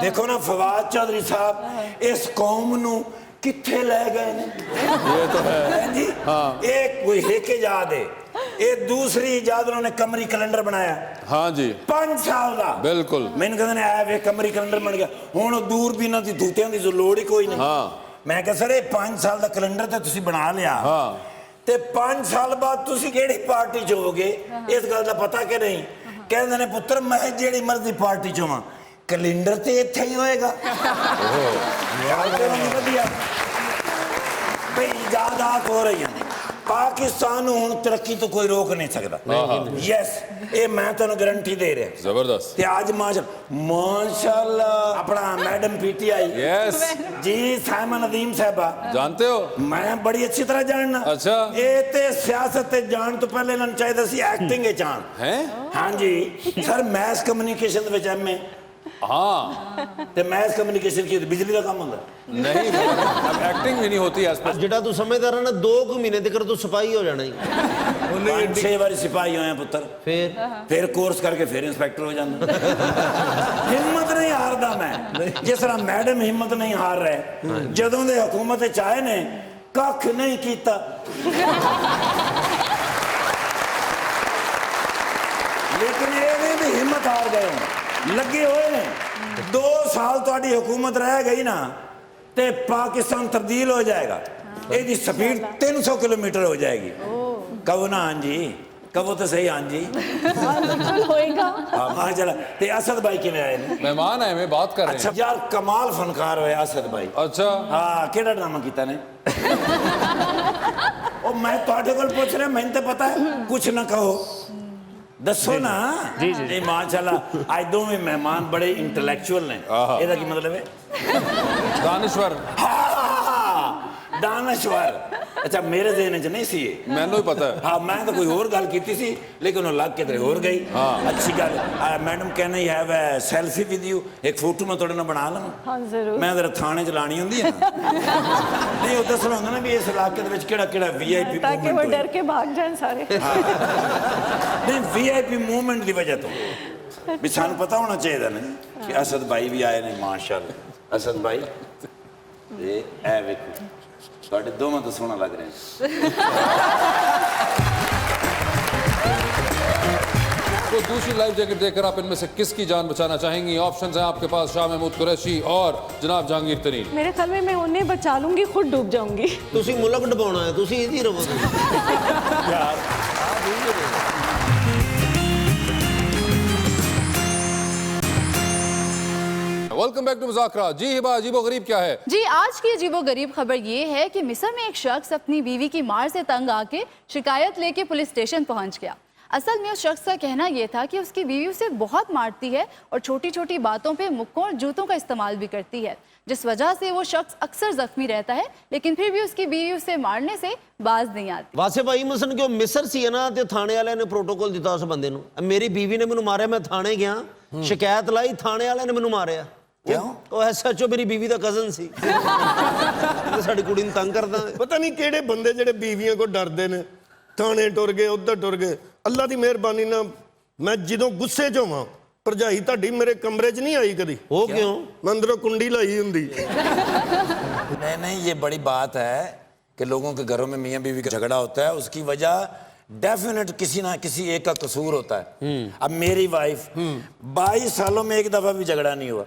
ਦੇਖੋ ਨਾ ਫਵਾਦ ਚੌਧਰੀ ਸਾਹਿਬ ਇਸ ਕੌਮ ਨੂੰ ਕਿੱਥੇ ਲੈ ਗਏ ਨੇ। ये तो है। जी एक कोई एक इजाद है, ਇਹ दूसरी इजाद उन्होंने कमरी कैलेंडर बनाया। हाँ जी, 5 साल ਦਾ। बिल्कुल। ਮੈਨੂੰ ਕਹਿੰਦੇ ਨੇ ਆ ਵੇ ਕਮਰੀ ਕੈਲੰਡਰ ਬਣ ਗਿਆ। ਹੁਣ ਉਹ ਦੂਰਬੀਨਾਂ ਦੀ ਦੂਤਿਆਂ ਦੀ ਲੋੜ ਹੀ ਕੋਈ ਨਹੀਂ। ਮੈਂ ਕਿਹਾ ਸਰ ਇਹ 5 ਸਾਲ ਦਾ ਕੈਲੰਡਰ ਤਾਂ ਤੁਸੀਂ ਬਣਾ ਲਿਆ, ਤੇ 5 ਸਾਲ ਬਾਅਦ ਤੁਸੀਂ ਕਿਹੜੀ ਪਾਰਟੀ ਚ ਹੋਵੋਗੇ ਇਸ ਗੱਲ ਦਾ ਪਤਾ ਕਿ ਨਹੀਂ? ਕਹਿੰਦੇ ਨੇ ਪੁੱਤਰ ਮੈਂ ਜਿਹੜੀ ਮਰਜ਼ੀ ਪਾਰਟੀ ਚੋਂ ਵਾਂ ਕੈਲੰਡਰ ਤੇ ਇੱਥੇ ਹੀ ਹੋਏਗਾ ਵਧੀਆ ਬਈ ਇਜਾਦਾਤ ਹੋ ਰਹੀਆਂ ਨੇ ਪਾਕਿਸਤਾਨ ਨੂੰ ਹੁਣ ਤਰੱਕੀ ਤੋਂ ਕੋਈ ਰੋਕ ਨਹੀਂ ਸਕਦਾ ਯੈਸ ਇਹ ਮੈਂ ਤੁਹਾਨੂੰ ਗਾਰੰਟੀ ਦੇ ਰਿਹਾ जबरदस्त ਤੇ ਅੱਜ ਮਾਸ਼ਾਅੱਲਾ ਆਪਣਾ ਮੈਡਮ ਪੀਟੀਆਈ यस ਜੀ ਸਾਇਮਨ ਨਦੀਮ ਸਾਹਿਬਾ जानते हो ਮੈਂ ਬੜੀ ਅੱਛੀ ਤਰ੍ਹਾਂ ਜਾਣਨਾ ਅੱਛਾ। ਇਹ ਤੇ ਸਿਆਸਤ ਤੇ ਜਾਣ ਤੋਂ ਪਹਿਲੇ ਇਹਨਾਂ ਨੂੰ ਚਾਹੀਦਾ ਸੀ ਐਕਟਿੰਗ ਵਿੱਚ ਆਣ हैं ਹਾਂਜੀ ਸਰ ਮੈਸ ਕਮਿਊਨੀਕੇਸ਼ਨ ਦੇ ਵਿੱਚ ਐਮਏ हाँ ਤੇ ਮੈਸ ਕਮਿਊਨੀਕੇਸ਼ਨ ਕੀ ਬਿਜਲੀ ਦਾ ਕੰਮ ਹੁੰਦਾ नहीं अब एक्टिंग भी नहीं होती आसपास ਜਿਹੜਾ ਤੂੰ ਸਮਝਦਾ ਰਹਿਣਾ 2 ਮਹੀਨੇ ਤੱਕ ਤੂੰ ਸਿਪਾਹੀ ਹੋ ਜਾਣਾ ਹੀ 5-6 ਵਾਰੀ ਸਿਪਾਹੀ ਹੋਇਆ ਪੁੱਤਰ ਫਿਰ ਕੋਰਸ ਕਰਕੇ ਫਿਰ ਇੰਸਪੈਕਟਰ ਹੋ ਜਾਂਦਾ ਹਿੰਮਤ ਨਹੀਂ ਹਾਰਦਾ ਮੈਂ ਜਿਸ ਤਰ੍ਹਾਂ ਮੈਡਮ ਹਿੰਮਤ ਨਹੀਂ ਹਾਰ ਰਹੇ ਜਦੋਂ ਦੇ ਹਕੂਮਤ ਚ ਆਏ ਨੇ ਕੱਖ ਨਹੀਂ ਕੀਤਾ ਲੇਕਿਨ ਇਹ ਵੀ ਹਿੰਮਤ ਹਾਰ ਗਏ ਲੱਗੇ ਹੋਏ ਨੇ 2 ਸਾਲ ਤੁਹਾਡੀ ਹਕੂਮਤ ਰਹਿ ਗਈ ਨਾ ਤੇ ਪਾਕਿਸਤਾਨ ਤਬਦੀਲ ਹੋ ਜਾਏਗਾ ਇਹਦੀ ਸਪੀਡ 300 ਕਿਲੋमीटर हो जाएगी कहो ना हाँ जी कहो तो सही हाँ जी बिल्कुल होएगा हाँ चला ते असद भाई किवें आए ने मेहमान है हमें बात कर रहे अच्छा यार कमाल फनकार होया असद भाई हैं अच्छा हाँ केड़ा ड्रामा कीता ने ओ मैं ਤੁਹਾਡੇ ਕੋਲ ਪੁੱਛ ਰਿਹਾ ਮੈਨੂੰ ਤੇ ਪਤਾ ਹੈ ਕੁਛ ਨਾ ਕਹੋ ਦੱਸੋ ਨਾ ਜੀ ਇਹ ਮਾਸ਼ਾਅੱਲਾ ਅੱਜ ਦੋਵੇਂ ਮਹਿਮਾਨ ਬੜੇ ਇੰਟੈਲੈਕਚੁਅਲ ਨੇ ਇਹਦਾ ਕੀ ਮਤਲਬ ਹੈ दानिश्वर दानश्वर अच्छा मेरे ज़हन च नहीं सी ये मैनू ही पता है हाँ मैं तो कोई और गल की सी लेकिन वो लग के तेरे और गई अच्छी गल मैडम कहना ही है सेल्फी विद यू एक फोटो मैं थोड़े ना बना लवां हाँ जरूर मैं तेरे थाने च लानी होंदी है ना नहीं वो दसना होंदा ना भी इस इलाके दे विच केड़ा वीआईपी ताकि वो डर के भाग जाएं सारे नहीं वीआईपी मूवमेंट की वजह तो भी सानू पता होना चाहिए ना कि असद भाई भी आए ने माशाअल्लाह असद भाई ये ए वेखो ਤੁਹਾਡੇ ਦੋਵਾਂ ਤੋਂ ਸੋਹਣਾ ਲੱਗ ਰਿਹਾ तो दूसरी लाइफ जैकेट देखकर आप इनमें से किसकी जान बचाना चाहेंगी ऑप्शंस हैं आपके पास शाह महमूद कुरैशी और जनाब जहांगीर तरीन मेरे ख्याल में मैं उन्हें बचा लूंगी खुद डूब जाऊंगी ਤੁਸੀਂ ਮੁਲਕ ਡਬਾਉਣਾ ਹੈ ਤੁਸੀਂ ਇਧਰ ਰਹੋ वेलकम बैक टू मुज़ाकरा जी हिबा अजीबो गरीब क्या है जी आज की अजीबो गरीब खबर ये है कि मिस्र में एक शख्स अपनी बीवी की मार से तंग आके शिकायत लेके पुलिस स्टेशन पहुंच गया। असल में उस शख्स का कहना यह था कि उसकी बीवी उसे बहुत मारती है और छोटी छोटी बातों पे मुक्कों और जूतों का इस्तेमाल भी करती है, जिस वजह से वो शख्स अक्सर जख्मी रहता है, लेकिन फिर भी उसकी बीवी उसे मारने से बाज नहीं आती। ਵਾਸੇ ਭਾਈ ਮਸਨ ਕਿ ਉਹ ਮਿਸਰ ਸੀ ਨਾ ਤੇ ਥਾਣੇ ਵਾਲਿਆਂ ਨੇ ਪ੍ਰੋਟੋਕਾਲ ਦਿੱਤਾ ਉਸ ਬੰਦੇ ਨੂੰ ਮੇਰੀ ਬੀਵੀ ਨੇ ਮੈਨੂੰ ਮਾਰਿਆ ਮੈਂ ਥਾਣੇ ਗਿਆ ਸ਼ਿਕਾਇਤ ਲਾਈ ਥਾਣੇ ਵਾਲਿਆਂ ਨੇ ਮੈਨੂੰ ਮਾਰਿਆ ਕਿਉਂ ਉਹ ਐਸਐਚਓ ਮੇਰੀ ਬੀਵੀ ਦਾ ਕਜ਼ਨ ਸੀ ਤੇ ਸਾਡੀ ਕੁੜੀ ਨੂੰ ਤੰਗ ਕਰਦਾ ਪਤਾ ਨਹੀਂ ਕਿਹੜੇ ਬੰਦੇ ਜਿਹੜੇ ਬੀਵੀਆਂ ਕੋ ਡਰਦੇ ਨੇ ਥਾਣੇ ਟੁਰ ਗਏ ਉੱਧਰ ਟੁਰ ਗਏ ਅੱਲਾ ਦੀ ਮਿਹਰਬਾਨੀ ਨਾਲ ਮੈਂ ਜਦੋਂ ਗੁੱਸੇ 'ਚ ਹੋਵਾਂ ਭਰਜਾਈ ਤੁਹਾਡੀ ਮੇਰੇ ਕਮਰੇ 'ਚ ਨਹੀਂ ਆਈ ਕਦੀ ਉਹ ਕਿਉਂ ਮੈਂ ਅੰਦਰੋਂ ਕੁੰਡੀ ਲਾਈ ਹੁੰਦੀ नहीं ये बड़ी बात है कि लोगों के घरों में मियाँ बीवी का झगड़ा होता है उसकी वजह डेफिनेट किसी ना किसी एक का कसूर होता है अब मेरी वाइफ 22 सालों में एक दफा भी झगड़ा नहीं हुआ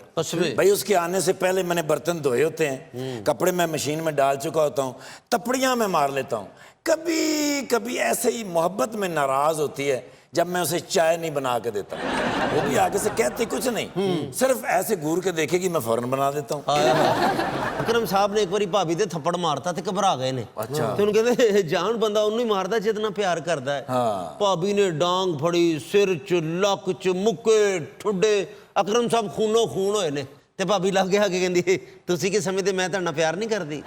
भाई उसके आने से पहले मैंने बर्तन धोए होते हैं कपड़े मैं मशीन में डाल चुका होता हूँ तपड़ियाँ मैं मार लेता हूँ कभी कभी ऐसे ही मोहब्बत में नाराज होती है जब मैं उसे चाय नहीं बना के देता वो भी आगे से कहती कुछ नहीं सिर्फ ऐसे घूर के देखेगी मैं फौरन बना देता हूँ ਅਕਰਮ ਸਾਹਿਬ ਨੇ ਇੱਕ ਵਾਰੀ ਭਾਬੀ ਦੇ ਥੱਪੜ ਮਾਰਤਾ ਤੇ ਘਬਰਾ ਗਏ ਨੇ ਅੱਛਾ ਤੇ ਉਹਨੂੰ ਕਹਿੰਦੇ ਜਾਨ ਬੰਦਾ ਉਹਨੂੰ ਹੀ ਮਾਰਦਾ ਜਿਤਨਾ ਪਿਆਰ ਕਰਦਾ ਹੈ ਭਾਬੀ ਨੇ ਡਾਂਗ ਫੜੀ ਸਿਰ 'ਚ ਲੱਕ 'ਚ ਮੁੱਕੇ ਠੁੱਡੇ ਅਕਰਮ ਸਾਹਿਬ ਖੂਨੋ ਖੂਨ ਹੋਏ ਨੇ ਤੇ ਭਾਬੀ ਲੱਗ ਗਿਆ ਕਿ ਕਹਿੰਦੀ ਤੁਸੀਂ ਕੀ ਸਮਝਦੇ मैं ਤੁਹਾਡਾ ਪਿਆਰ नहीं करती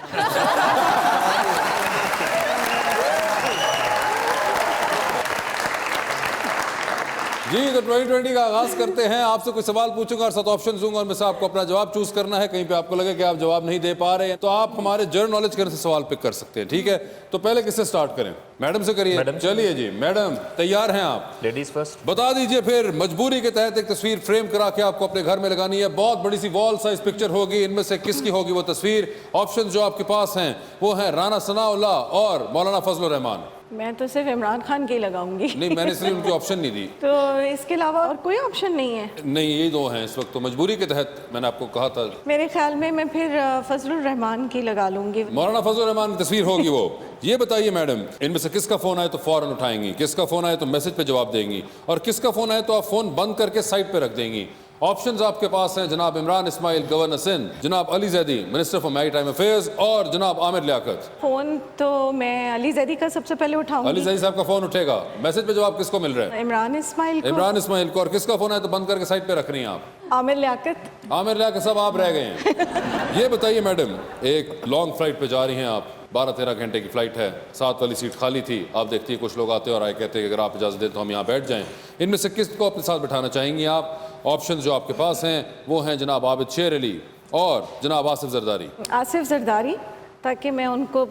जी तो 2020 का आगाज करते हैं आपसे कुछ सवाल पूछूंगा और 7 ऑप्शन दूंगा उनमें से आपको अपना जवाब चूज करना है कहीं पे आपको लगे कि आप जवाब नहीं दे पा रहे हैं तो आप हमारे जनरल नॉलेज के से सवाल पिक कर सकते हैं ठीक है तो पहले किससे स्टार्ट करें मैडम से करिए चलिए जी मैडम तैयार हैं आप लेडीज फर्स्ट बता दीजिए फिर मजबूरी के तहत एक तस्वीर फ्रेम करा के आपको अपने घर में लगानी है बहुत बड़ी सी वॉल साइज पिक्चर होगी इनमें से किसकी होगी वो तस्वीर ऑप्शन जो आपके पास हैं वो है राना सनाउल्लाह और मौलाना फजलुर रहमान मैं तो सिर्फ इमरान खान की लगाऊंगी। नहीं, मैंने इसलिए उनकी ऑप्शन नहीं दी। तो इसके अलावा और कोई ऑप्शन नहीं है? नहीं, यही दो हैं इस वक्त, तो मजबूरी के तहत मैंने आपको कहा था। मेरे ख्याल में मैं फिर फजलुर रहमान की लगा लूंगी। मौलाना फजलुर रहमान की तस्वीर होगी वो। ये बताइए मैडम, इनमें से किसका फोन आए तो फौरन उठाएंगी, किसका फोन आए तो मैसेज पे जवाब देंगी, और किसका फोन आए तो आप फोन बंद करके साइड पे रख देंगी? ऑप्शंस आपके पास हैं जनाब इमरान इस्माइल गवर्नर सिंध, जनाब Ali Zaidi minister for maritime affairs, और जनाब आमिर लियाकत। फोन तो मैं अली जैदी का सबसे पहले उठाऊंगी। अली जैदी साहब का फोन उठेगा। मैसेज पे जवाब किसको मिल रहा है? इमरान इस्माइल को। इमरान इस्माइल को। और किसका फोन आए तो बंद करके साइड पे रख रही हैं आप? आमिर लियाकत। आमिर लियाकत सब आप रह गए हैं। ये बताइए मैडम, एक लॉन्ग फ्लाइट पे जा रही हैं आप, 12-13 घंटे की फ्लाइट है, 7 वाली सीट खाली थी, आप देखती है कुछ लोग आते हैं और आए कहते हैं कि अगर आप इजाज़त दें तो हम यहाँ बैठ जाएं। इनमें से किसको अपने साथ बिठाना चाहेंगी आप? ऑप्शन जो आपके पास हैं वो हैं जनाब आबिद शेर अली और जनाब आसिफ जरदारी। आसिफ जरदारी, ताकि मैं उनको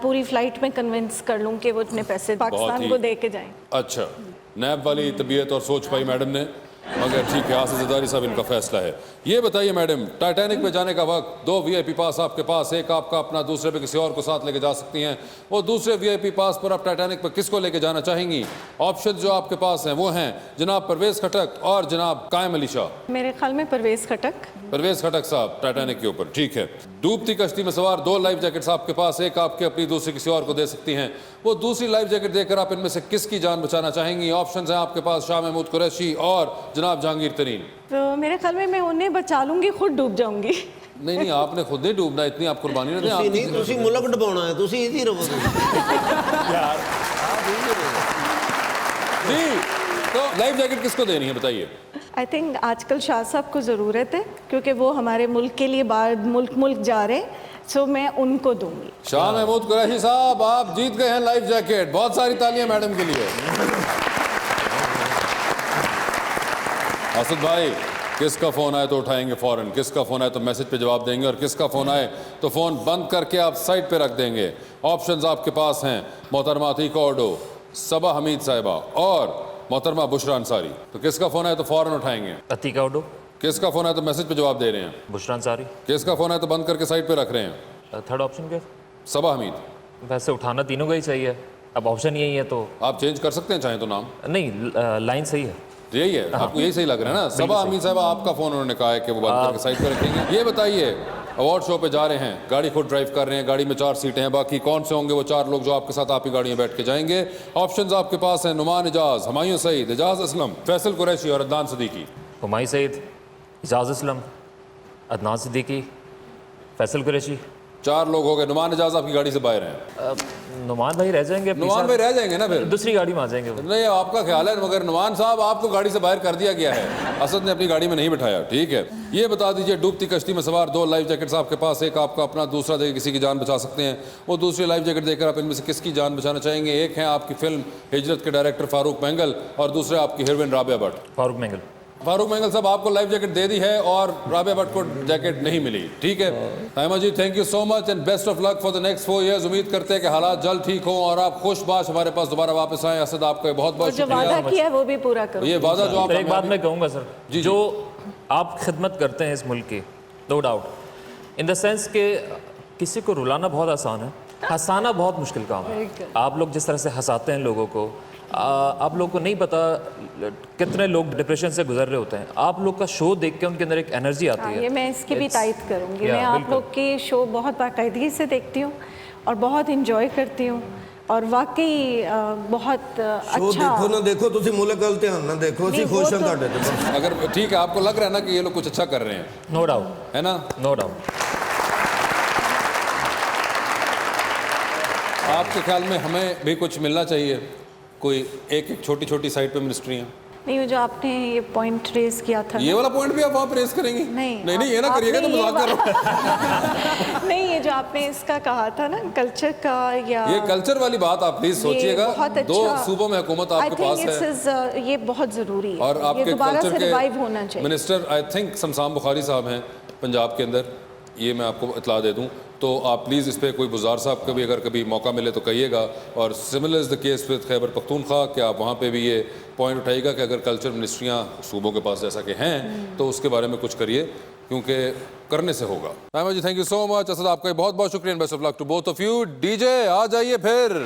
पूरी फ्लाइट में कन्विंस कर लूँ कि वो अपने पैसे पाकिस्तान को दे के जाएं। अच्छा, नैब वाली तबीयत और सोच पाई मैडम ने, मगर ठीक है, आसिफ जरदारी साहब इनका फैसला है। ये बताइए मैडम, टाइटैनिक पे जाने का वक्त 2 VIP पास आपके पास, एक आपका अपना, दूसरे पे किसी और को साथ लेके जा सकती हैं। वो दूसरे VIP पास पर आप टाइटैनिक पर किसको लेके जाना चाहेंगी? ऑप्शन जो आपके पास हैं वो हैं जनाब परवेज खटक और जनाब कायम अली शाह। मेरे ख्याल में परवेज खटक। परवेज खटक साहब टाइटैनिक के ऊपर, ठीक है। डूबती कश्ती में सवार 2 लाइफ जैकेट्स आपके पास, एक आपके अपनी, दूसरी किसी और को दे सकती हैं। वो दूसरी लाइफ जैकेट देकर आप इनमें से किसकी जान बचाना चाहेंगी? ऑप्शन हैं आपके पास शाह महमूद कुरैशी और जनाब जहांगीर तरीन। तो मेरे ख्याल में मैं उन्हें बचा लूंगी, खुद डूब जाऊंगी। नहीं नहीं, आपने खुद नहीं डूबना, इतनी आप कुर्बानी ना दें। आप नहीं, तुसी मुल्क डुबाउणा है, तुसी इधी रहो यार जी। तो लाइफ जैकेट किसको देनी है बताइए? आई थिंक आजकल शाह साहब को ज़रूरत है, क्योंकि वो हमारे मुल्क के लिए बाहर मुल्क जा रहे हैं, सो मैं उनको दूंगी। शाह महमूद कुरैशी साहब, आप जीत गए हैं लाइफ जैकेट। बहुत सारी तालियां मैडम के लिए। असद भाई, किसका फोन आए तो उठाएंगे फौरन, किसका फोन आए तो मैसेज पे जवाब देंगे, और किसका फोन आए तो फोन बंद करके आप साइड पे रख देंगे? ऑप्शंस आपके पास हैं मोहतरमा अतीका ओडो, सबा हमीद साहिबा और मोहतरमा बुशरा अंसारी। तो किसका फोन आए तो फौरन उठाएंगे? अतीका ओडो। किसका फोन आए तो मैसेज पे जवाब दे रहे हैं? बुशरा अंसारी। किसका फोन आए तो बंद करके साइड पे रख रहे हैं? थर्ड ऑप्शन क्या? सबा हमीद। वैसे उठाना तीनों का ही चाहिए, अब ऑप्शन यही है तो आप चेंज कर सकते हैं चाहें तो नाम। नहीं, लाइन सही है। यही है, आपको यही सही लग रहा है ना? सबा हमीद साहब, आपका फोन उन्होंने कहा है कि वो बंद करके साइड पे रखेंगे। ये बताइए, अवार्ड शो पे जा रहे हैं, गाड़ी खुद ड्राइव कर रहे हैं, गाड़ी में 4 सीटें हैं, बाकी कौन से होंगे वो 4 लोग जो आपके साथ आप ही गाड़ी में बैठ के जाएंगे? ऑप्शंस आपके पास हैं नुमान इजाज, हुमायूं सईद, एजाज असलम, फैसल कुरैशी और अदनान सिद्दीकी। हुमायूं सईद, एजाज असलम, अदनान सिद्दीकी, फैसल कुरैशी। 4 लोग हो गए। नुमान इजाज आपकी गाड़ी से बाहर हैं। नुमान भाई रह जाएंगे। नुमान भाई रह जाएंगे ना फिर? दूसरी गाड़ी में आ जाएंगे वो। नहीं, आपका ख्याल है, मगर नुमान साहब आपको गाड़ी से बाहर कर दिया गया है, असद ने अपनी गाड़ी में नहीं बिठाया, ठीक है। ये बता दीजिए, डूबती कश्ती में सवार 2 लाइफ जैकेट्स आपके पास, एक आपका अपना, दूसरा देकर किसी की जान बचा सकते हैं। वो दूसरी लाइफ जैकेट देकर आप इनमें से किसकी जान बचाना चाहेंगे? एक है आपकी फिल्म हिजरत के डायरेक्टर फारूक महंगल और दूसरे आपकी हीरोइन राबिया भट्ट। फारूक महंगल। फारूक महंगल साहब, आपको लाइफ जैकेट दे दी है और राबिया भट्ट को जैकेट नहीं मिली, ठीक है। Taima ji, thank you so much and best of luck for the next 4 years. उम्मीद करते हैं कि हालात जल्द ठीक हों और आप खुशबाश हमारे पास दोबारा वापस आएं। असद, आपका बहुत बहुत जो वादा शुक्रिया। किया है वो भी पूरा करो। ये वादा जो आप, एक बात मैं कहूँगा सर, जी, जो आप खिदमत करते हैं इस मुल्क की, no doubt, in the sense कि किसी को रुलाना बहुत आसान है, हंसाना बहुत मुश्किल काम है। आप लोग जिस तरह से हंसाते हैं लोगों को, आप लोग को नहीं पता कितने लोग डिप्रेशन से गुजर रहे होते हैं। आप लोग का शो देख के उनके अंदर एक एनर्जी आती है। ये मैं इसकी भी तारीफ करूँगी। मैं आप बिल्कुल। लोग की शो बहुत बाकायदगी से देखती हूँ और बहुत इंजॉय करती हूँ, और वाकई बहुत शो अच्छा। देखो ना देखो, तुसी मुल्क गल ध्यान ना देखो, ਅਸੀਂ नहीं, वो खुश हैं तो- ਤੁਹਾਡੇ ਤੇ बस। अगर ठीक है, आपको लग रहा है ना कि ये लोग कुछ अच्छा कर रहे हैं, नो डाउट, है ना? No doubt. आपके ख्याल में हमें भी कुछ मिलना चाहिए? कोई एक एक छोटी छोटी साइड पे मिनिस्ट्रियाँ? नहीं, जो आपने ये पॉइंट रेज किया था ये वाला पॉइंट भी आप वहाँ पे रेस करेंगी? नहीं, ये ना करिएगा, तो मजाक कर रहा हूँ। नहीं, ये जो आपने इसका कहा था ना, कल्चर का, या ये कल्चर वाली बात आप प्लीज सोचिएगा। बहुत अच्छा, 2 सूबों में हुकूमत आपके पास है ये बहुत ज़रूरी है और ये आपके दोबारा कल्चर से के रिवाइव होना चाहिए। मिनिस्टर आई थिंक शमशान बुखारी साहब हैं पंजाब के अंदर, ये मैं आपको इतला दे दूं। तो आप प्लीज़ इस पर कोई गुजार साहब का भी अगर कभी मौका मिले तो कहिएगा। और similar is the case with Khyber Pakhtunkhwa, कि आप वहाँ पे भी ये पॉइंट उठाइएगा कि अगर कल्चर मिनिस्ट्रियाँ सूबों के पास जैसा कि हैं तो उसके बारे में कुछ करिए, क्योंकि करने से होगा। Taima ji, thank you so much. Asad, आपका बहुत बहुत शुक्रिया। Best of luck to both of you. DJ आ जाइए फिर।